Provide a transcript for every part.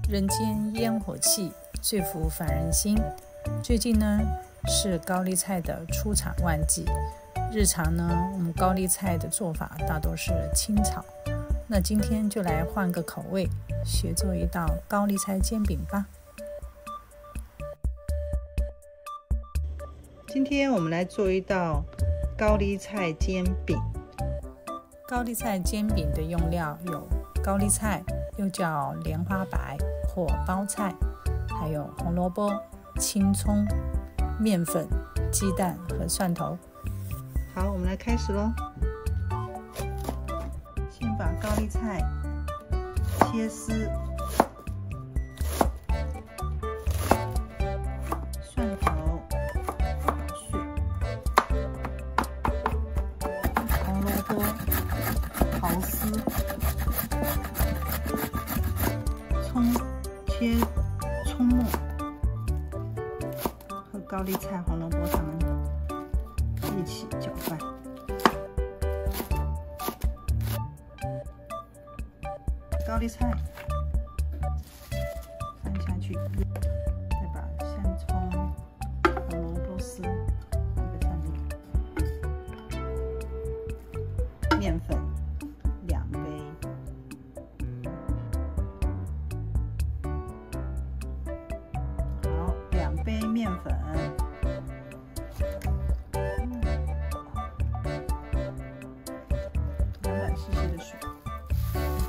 人间烟火气，最抚凡人心。最近呢是高丽菜的出产旺季，日常呢我们高丽菜的做法大多是清炒，那今天就来换个口味，学做一道高丽菜煎饼吧。今天我们来做一道高丽菜煎饼。高丽菜煎饼的用料有高丽菜，又叫莲花白或包菜，还有红萝卜、青葱、面粉、鸡蛋和蒜头。好，我们来开始咯。先把高丽菜切丝，蒜头碎，红萝卜刨丝，葱切葱末，和高丽菜、红萝卜它们一起搅拌。高丽菜放下去，再把香葱、红萝卜丝一个在内，面粉2杯，好，2杯面粉。200cc 的水，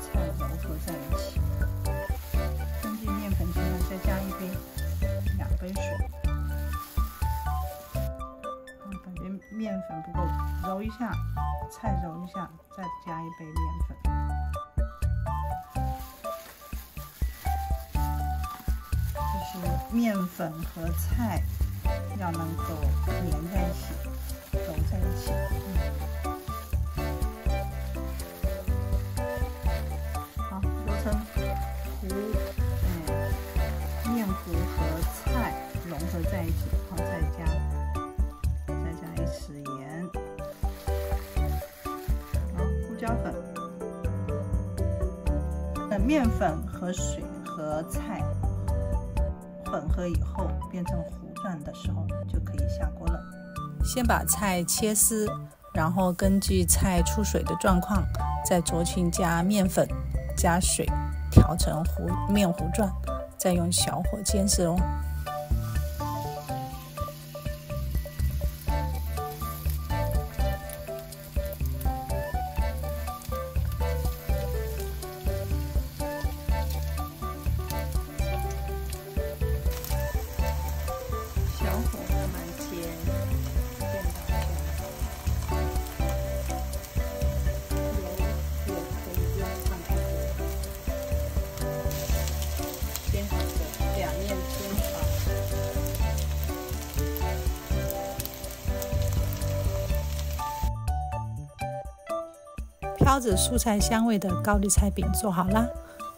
菜揉合在一起。根据面粉情况再加2杯水。感觉面粉不够，揉一下，菜揉一下，再加1杯面粉。就是面粉和菜要能够粘在一起，揉在一起。面糊和菜融合在一起，然后再加一匙盐，好，胡椒粉。等面粉和水和菜混合以后变成糊状的时候，就可以下锅了。先把菜切丝，然后根据菜出水的状况，再酌情加面粉、加水，调成面糊状，再用小火煎制哦。小火慢慢煎，煎到油也可以用上去煎好的2面煎好。飘着蔬菜香味的高丽菜饼做好啦，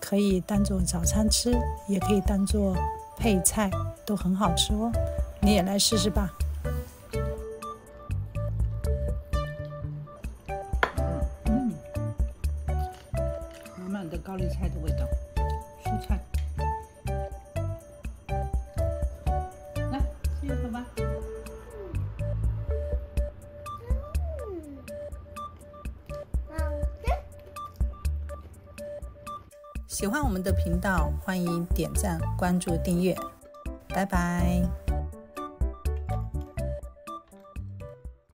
可以当做早餐吃，也可以当做配菜，都很好吃哦。你也来试试吧。满满的高丽菜的味道，蔬菜。来，吃一口吧。喜欢我们的频道，欢迎点赞、关注、订阅。拜拜。